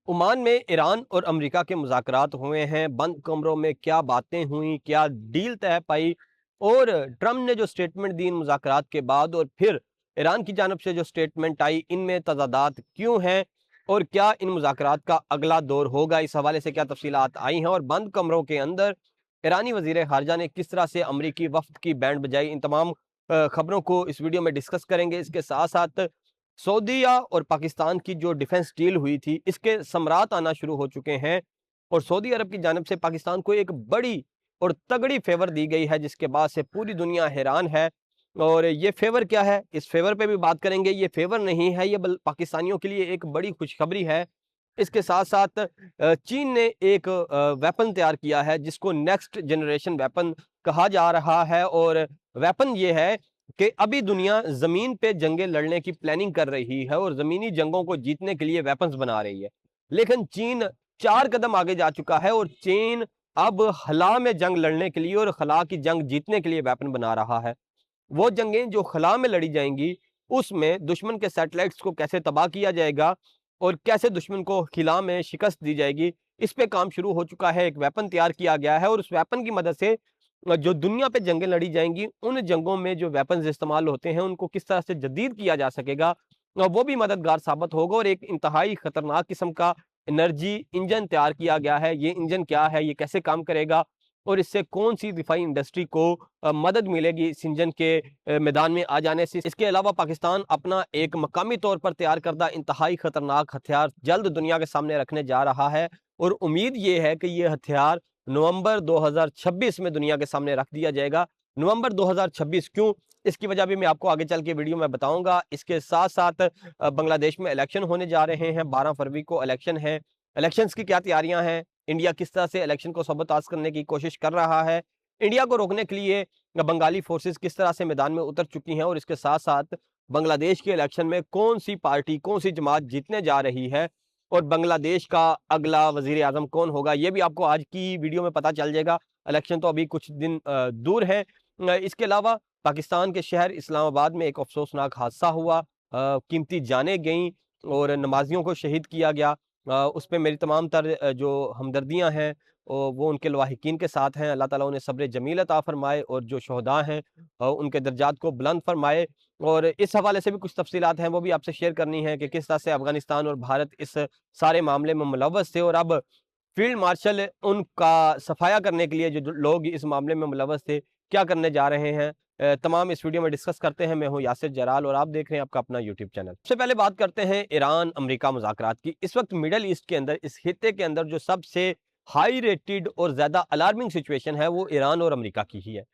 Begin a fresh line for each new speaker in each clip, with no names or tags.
Oman में Iran और America के मुज़ाकरात हुए हैं। बंद कमरों में क्या बातें हुई, क्या डील तय पाई और ट्रम्प ने जो स्टेटमेंट दी इन मुज़ाकरात के बाद और फिर ईरान की जानब से जो स्टेटमेंट आई, इनमें तज़ादात क्यों हैं और क्या इन मुज़ाकरात का अगला दौर होगा, इस हवाले से क्या तफसीलात आई हैं और बंद कमरों के अंदर ईरानी वज़ीर ख़ारजा ने किस तरह से अमरीकी वफ़द की बैंड बजाई, इन तमाम खबरों को इस वीडियो में डिस्कस करेंगे। इसके साथ साथ सऊदीया और पाकिस्तान की जो डिफेंस डील हुई थी, इसके समरात आना शुरू हो चुके हैं और सऊदी अरब की जानिब से पाकिस्तान को एक बड़ी और तगड़ी फेवर दी गई है, जिसके बाद से पूरी दुनिया हैरान है। और ये फेवर क्या है, इस फेवर पे भी बात करेंगे। ये फेवर नहीं है, ये पाकिस्तानियों के लिए एक बड़ी खुशखबरी है। इसके साथ साथ चीन ने एक वेपन तैयार किया है, जिसको नेक्स्ट जनरेशन वेपन कहा जा रहा है और वेपन ये है कि अभी दुनिया ज़मीन पे जंगें लड़ने की प्लानिंग कर रही है और ज़मीनी जंगों को जीतने के लिए वेपन्स बना रही है। लेकिन चीन 4 कदम आगे जा चुका है और चीन अब खला में जंग लड़ने के लिए और खला की जंग जीतने के लिए वेपन बना रहा है। वो जंगें जो खला में लड़ी जाएँगी, उसमें दुश्मन के सैटेलाइट्स को कैसे तबाह किया जाएगा और कैसे दुश्मन को खिला में शिकस्त दी जाएगी, इस पे काम शुरू हो चुका है। एक वेपन तैयार किया गया है और उस वेपन की मदद से जो दुनिया पे जंगें लड़ी जाएँगी, उन जंगों में जो वेपन्स इस्तेमाल होते हैं, उनको किस तरह से जदीद किया जा सकेगा, वो भी मददगार साबित होगा। और एक इंतहाई खतरनाक किस्म का एनर्जी इंजन तैयार किया गया है। ये इंजन क्या है, ये कैसे काम करेगा और इससे कौन-सी दिफाई इंडस्ट्री को मदद मिलेगी इस इंजन के मैदान में आ जाने से। इसके अलावा पाकिस्तान अपना एक मकामी तौर पर तैयार करदा इंतहाई खतरनाक हथियार जल्द दुनिया के सामने रखने जा रहा है और उम्मीद ये है कि ये हथियार नवंबर 2026 में दुनिया के सामने रख दिया जाएगा। नवंबर 2026 क्यों? इसकी वजह भी मैं आपको आगे चल के वीडियो में बताऊँगा। इसके साथ-साथ बांग्लादेश में इलेक्शन होने जा रहे हैं, 12 फरवरी को इलेक्शन है। इलेक्शंस की क्या तैयारियाँ हैं? इंडिया किस तरह से इलेक्शन को सबोताज़ करने की कोशिश कर रहा है? इंडिया को रोकने के लिए बंगाली फोर्सेस किस तरह से मैदान में उतर चुकी हैं और इसके साथ-साथ बांग्लादेश के इलेक्शन में कौन-सी पार्टी, कौन-सी जमात जीतने जा रही है और बांग्लादेश का अगला वज़ीर-ए-आज़म कौन होगा, ये भी आपको आज की वीडियो में पता चल जाएगा। इलेक्शन तो अभी कुछ दिन दूर है। इसके अलावा पाकिस्तान के शहर इस्लामाबाद में एक अफ़सोसनाक हादसा हुआ। कीमती जानें गईं और नमाज़ियों को शहीद किया गया। उस पे मेरी तमाम तर जो हमदर्दियाँ हैं वो उनके लवाहिकीन के साथ हैं। अल्लाह ताला उन्हें सब्र जमील अता फ़रमाए और जो शहदा हैं उनके दर्जात को बुलंद फ़रमाए। और इस हवाले से भी कुछ तफ़सीलात हैं, वो भी आपसे शेयर करनी है कि किस तरह से अफ़गानिस्तान और भारत इस सारे मामले में मुलव्वस थे और अब फ़ील्ड मार्शल उनका सफाया करने के लिए जो जो लोग इस मामले में मुलव्वस थे, क्या करने जा रहे हैं। तमाम इस वीडियो में डिस्कस करते हैं। मैं हूँ यासिर जलाल और आप देख रहे हैं आपका अपना यूट्यूब चैनल। सबसे पहले बात करते हैं ईरान अमेरिका मुज़ाकरात की। इस वक्त मिडल ईस्ट के अंदर, इस खित्ते के अंदर जो सबसे हाई रेटेड और ज़्यादा अलार्मिंग सिचुएशन है, वो ईरान और अमेरिका की ही है।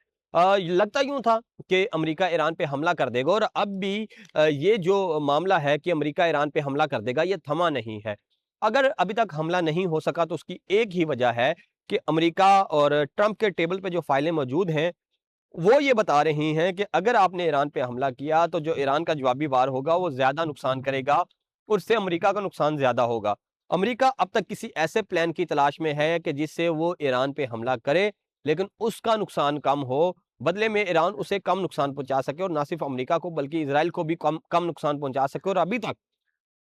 लगता यूँ था कि अमेरिका ईरान पे हमला कर देगा और अब भी ये जो मामला है कि अमेरिका ईरान पे हमला कर देगा, ये थमा नहीं है। अगर अभी तक हमला नहीं हो सका तो उसकी एक ही वजह है कि अमेरिका और ट्रंप के टेबल पे जो फाइलें मौजूद हैं, वो ये बता रही हैं कि अगर आपने ईरान पे हमला किया तो जो ईरान का जवाबी वार होगा वो ज़्यादा नुकसान करेगा और उससे अमेरिका का नुकसान ज़्यादा होगा। अमेरिका अब तक किसी ऐसे प्लान की तलाश में है कि जिससे वो ईरान पे हमला करे, लेकिन उसका नुकसान कम हो, बदले में ईरान उसे कम नुकसान पहुँचा सके और ना सिर्फ़ अमेरिका को बल्कि इज़राइल को भी कम कम नुकसान पहुँचा सके। और अभी तक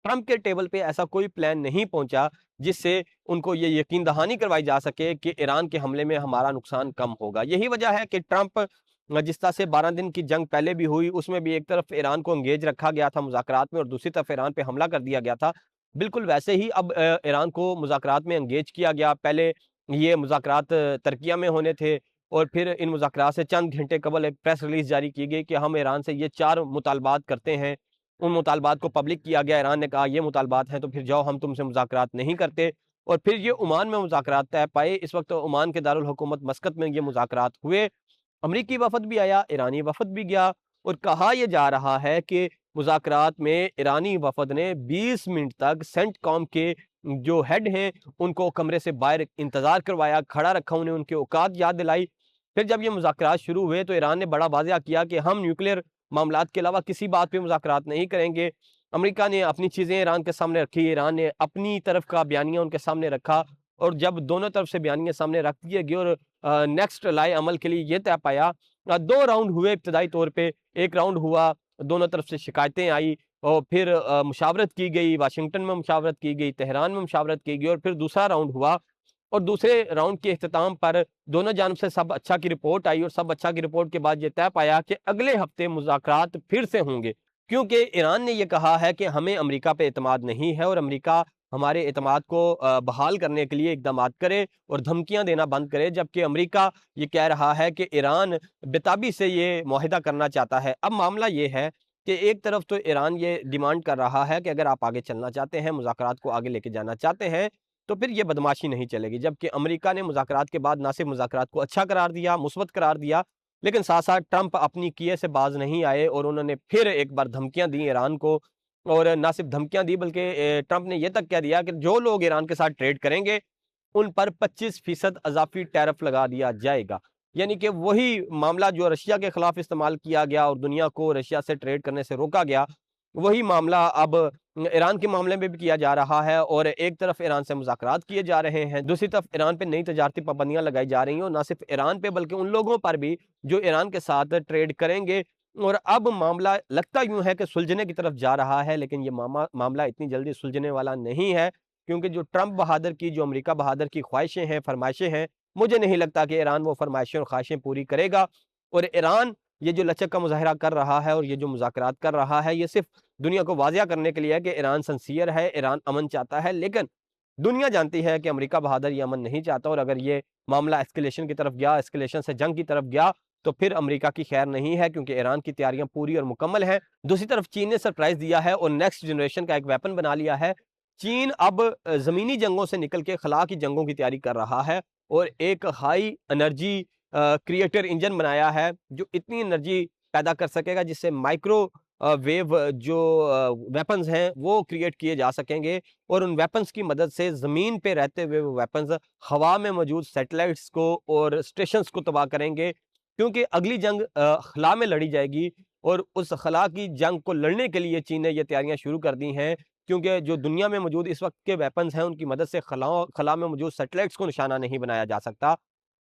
ट्रंप के टेबल पे ऐसा कोई प्लान नहीं पहुंचा जिससे उनको ये यकीन दहानी करवाई जा सके कि ईरान के हमले में हमारा नुकसान कम होगा। यही वजह है कि ट्रंप जिस तरह से 12 दिन की जंग पहले भी हुई, उसमें भी एक तरफ ईरान को एंगेज रखा गया था मुज़ाकरात में और दूसरी तरफ ईरान पे हमला कर दिया गया था। बिल्कुल वैसे ही अब ईरान को मुज़ाकरात में एंगेज किया गया। पहले ये मुज़ाकरात तुर्किया में होने थे और फिर इन मुज़ाकरात से चंद घंटे कबल एक प्रेस रिलीज़ जारी की गई कि हम ईरान से ये 4 मुतालबात करते हैं। उन मुतालबात को पब्लिक किया गया। ईरान ने कहा ये मुतालबात हैं तो फिर जाओ, हम तुमसे मुज़ाकरात नहीं करते। और फिर ये ओमान में मुज़ाकरात तय पाए। इस वक्त ओमान के दारुल हुकूमत मस्कत में ये मुज़ाकरात हुए। अमरीकी वफ़द भी आया, ईरानी वफ़द भी गया और कहा यह जा रहा है कि मुज़ाकरात में ईरानी वफ़द ने 20 मिनट तक सेंटकॉम के जो हेड हैं, उनको कमरे से बाहर इंतज़ार करवाया, खड़ा रखा, उन्हें उनकी औकात याद दिलाई। फिर जब ये मुज़ाकरात शुरू हुए तो ईरान ने बड़ा वाज़ेह किया कि हम न्यूक्लियर मामलात के अलावा किसी बात पे मुज़ाकरात नहीं करेंगे। अमेरिका ने अपनी चीज़ें ईरान के सामने रखी, ईरान ने अपनी तरफ का बयानिया उनके सामने रखा और जब दोनों तरफ से बयानिया सामने रख दिए गए और नेक्स्ट लाए अमल के लिए ये तय पाया। 2 राउंड हुए इब्तदाई तौर पे। एक राउंड हुआ, दोनों तरफ से शिकायतें आई, और फिर मुशावरत की गई, वाशिंगटन में मुशावरत की गई, तेहरान में मुशावरत की गई और फिर दूसरा राउंड हुआ और दूसरे राउंड के इख्तिताम पर दोनों जानिब से सब अच्छा की रिपोर्ट आई और सब अच्छा की रिपोर्ट के बाद ये तय पाया कि अगले हफ्ते मुज़ाकरात फिर से होंगे। क्योंकि ईरान ने ये कहा है कि हमें अमेरिका पे एतमाद नहीं है और अमेरिका हमारे एतमाद को बहाल करने के लिए इक़दामात करे और धमकियाँ देना बंद करे, जबकि अमेरिका ये कह रहा है कि ईरान बेताबी से ये मुआहिदा करना चाहता है। अब मामला ये है कि एक तरफ तो ईरान ये डिमांड कर रहा है कि अगर आप आगे चलना चाहते हैं, मुज़ाकरात को आगे लेके जाना चाहते हैं, तो फिर ये बदमाशी नहीं चलेगी। जबकि अमेरिका ने मुज़ाकरात के बाद ना सिर्फ़ मुज़ाकरात को अच्छा करार दिया, मुस्बत करार दिया, लेकिन साथ-साथ ट्रंप अपनी किए से बाज़ नहीं आए और उन्होंने फिर एक बार धमकियाँ दी ईरान को और ना सिर्फ़ धमकियाँ दी बल्कि ट्रंप ने ये तक कह दिया कि जो लोग ईरान के साथ ट्रेड करेंगे, उन पर 25% अज़ाफ़ी टैरिफ लगा दिया जाएगा। यानी कि वही मामला जो रशिया के खिलाफ इस्तेमाल किया गया और दुनिया को रशिया से ट्रेड करने से रोका गया, वही मामला अब ईरान के मामले में भी किया जा रहा है और एक तरफ ईरान से मुज़ाकरात किए जा रहे हैं, दूसरी तरफ ईरान पे नई तजारती पाबंदियाँ लगाई जा रही हैं और ना सिर्फ ईरान पे बल्कि उन लोगों पर भी जो ईरान के साथ ट्रेड करेंगे। और अब मामला लगता यूँ है कि सुलझने की तरफ जा रहा है, लेकिन ये मामला इतनी जल्दी सुलझने वाला नहीं है, क्योंकि जो ट्रंप बहादुर की, जो अमेरिका बहादुर की ख्वाहिशें हैं, फरमाइशें हैं, मुझे नहीं लगता कि ईरान वो फरमाइशें और ख्वाहिशें पूरी करेगा। और ईरान ये जो लचक का मुज़ाहिरा कर रहा है और ये जो मुज़ाकरात कर रहा है, ये सिर्फ़ दुनिया को वाज़िया करने के लिए है कि ईरान सिंसियर है, ईरान अमन चाहता है, लेकिन दुनिया जानती है कि अमेरिका बहादुर ये अमन नहीं चाहता और अगर ये मामला एस्केलेशन की तरफ गया, एस्केलेशन से जंग की तरफ गया, तो फिर अमेरिका की खैर नहीं है, क्योंकि ईरान की तैयारियां पूरी और मुकम्मल हैं। दूसरी तरफ चीन ने सरप्राइज़ दिया है और नेक्स्ट जनरेशन का एक वेपन बना लिया है। चीन अब ज़मीनी जंगों से निकल के खला की जंगों की तैयारी कर रहा है और एक हाई एनर्जी क्रिएटर इंजन बनाया है, जो इतनी एनर्जी पैदा कर सकेगा जिससे माइक्रो वेव जो वेपन्स हैं वो क्रिएट किए जा सकेंगे और उन वेपन्स की मदद से ज़मीन पे रहते हुए वो वेपन्स हवा में मौजूद सैटेलाइट्स को और स्टेशंस को तबाह करेंगे, क्योंकि अगली जंग खला में लड़ी जाएगी और उस खला की जंग को लड़ने के लिए चीन ने ये तैयारियां शुरू कर दी हैं, क्योंकि जो दुनिया में मौजूद इस वक्त के वेपन्स हैं उनकी मदद से खला में मौजूद सैटेलाइट्स को निशाना नहीं बनाया जा सकता।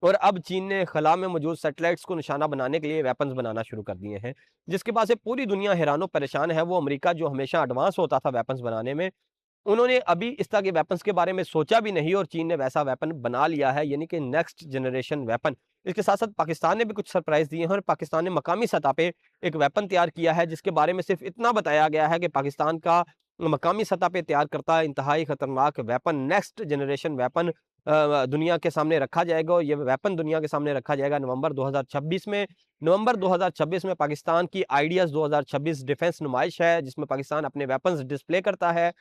और अब चीन ने खला में मौजूद सैटेलाइट्स को निशाना बनाने के लिए वेपन्स बनाना शुरू कर दिए हैं, जिसके बाद से पूरी दुनिया हैरान परेशान है। वो अमेरिका जो हमेशा एडवांस होता था वेपन्स बनाने में, उन्होंने अभी इस तरह के वेपन्स के बारे में सोचा भी नहीं और चीन ने वैसा वेपन बना लिया है, यानी कि नेक्स्ट जनरेशन वेपन। इसके साथ-साथ पाकिस्तान ने भी कुछ सरप्राइज़ दिए हैं और पाकिस्तान ने मकामी सतह पे एक वेपन तैयार किया है, जिसके बारे में सिर्फ़ इतना बताया गया है कि पाकिस्तान का मकामी सतह पे तैयार करता इंतहाई खतरनाक वेपन, नेक्स्ट जनरेशन वेपन दुनिया के सामने रखा जाएगा और ये वेपन दुनिया के सामने रखा जाएगा नवंबर 2026 में। नवंबर 2026 में पाकिस्तान की आइडियाज़ 2026 डिफेंस नुमाइश है, जिसमें पाकिस्तान अपने वेपन्स डिस्प्ले करता है।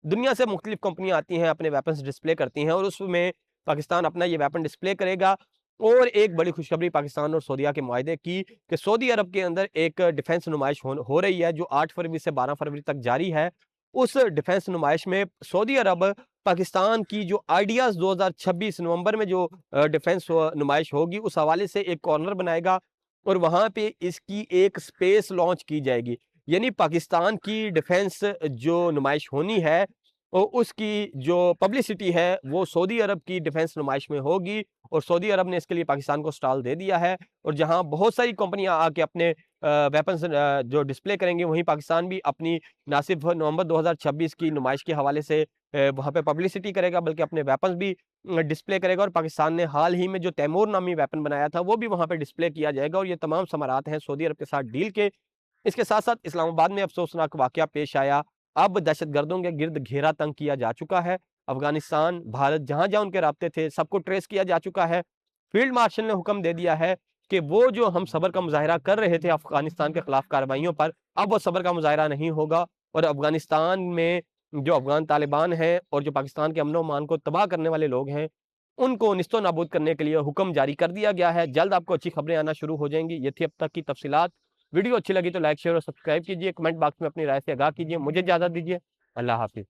दुनिया से मुख्तलिफ कंपनियाँ आती हैं, अपने वेपन्स डिस्प्ले करती हैं और उसमें पाकिस्तान अपना ये वेपन डिस्प्ले करेगा। और एक बड़ी खुशखबरी पाकिस्तान और सऊदीया के मुआहदे की कि सऊदी अरब के अंदर एक डिफेंस नुमाइश हो रही है, जो 8 फरवरी से 12 फरवरी तक जारी है। उस डिफेंस नुमाइश में सऊदी अरब पाकिस्तान की जो आइडियाज़ 2026 नवंबर में जो डिफेंस नुमाइश होगी, उस हवाले से एक कॉर्नर बनाएगा और वहाँ पे इसकी एक स्पेस लॉन्च की जाएगी। यानी पाकिस्तान की डिफेंस जो नुमाइश होनी है, उसकी जो पब्लिसिटी है वो सऊदी अरब की डिफेंस नुमाइश में होगी और सऊदी अरब ने इसके लिए पाकिस्तान को स्टॉल दे दिया है और जहां बहुत सारी कंपनियां आके अपने वेपन्स जो डिस्प्ले करेंगे, वहीं पाकिस्तान भी अपनी ना सिर्फ नवंबर 2026 की नुमाइश के हवाले से वहां पे पब्लिसिटी करेगा, बल्कि अपने वेपन्स भी डिस्प्ले करेगा। और पाकिस्तान ने हाल ही में जो तैमूर नामी वेपन बनाया था वो भी वहां पे डिस्प्ले किया जाएगा और ये तमाम समारात हैं सऊदी अरब के साथ डील के। इसके साथ-साथ इस्लामाबाद में अफ़सोसनाक वाक़या पेश आया। अब दहशतगर्दों के गिर्द घेरा तंग किया जा चुका है। अफ़गानिस्तान, भारत जहाँ-जहाँ उनके राब्ते थे, सबको ट्रेस किया जा चुका है। फ़ील्ड मार्शल ने हुक्म दे दिया है कि वो जो हम सब्र का मुज़ाहिरा कर रहे थे अफ़गानिस्तान के खिलाफ कार्रवाइयों पर, अब वो सब्र का मुज़ाहिरा नहीं होगा और अफ़गानिस्तान में जो अफ़गान तालिबान हैं और जो पाकिस्तान के अमन-ओ-अमान को तबाह करने वाले लोग हैं, उनको निस्तो-नाबूद करने के लिए हुक्म जारी कर दिया गया है। जल्द आपको अच्छी खबरें आना शुरू हो जाएँगी। ये थी अब तक की तफ़सीलात। वीडियो अच्छी लगी तो लाइक, शेयर और सब्सक्राइब कीजिए। कमेंट बॉक्स में अपनी राय से आगाह कीजिए। मुझे इजाज़त दीजिए। अल्लाह हाफ़िज़।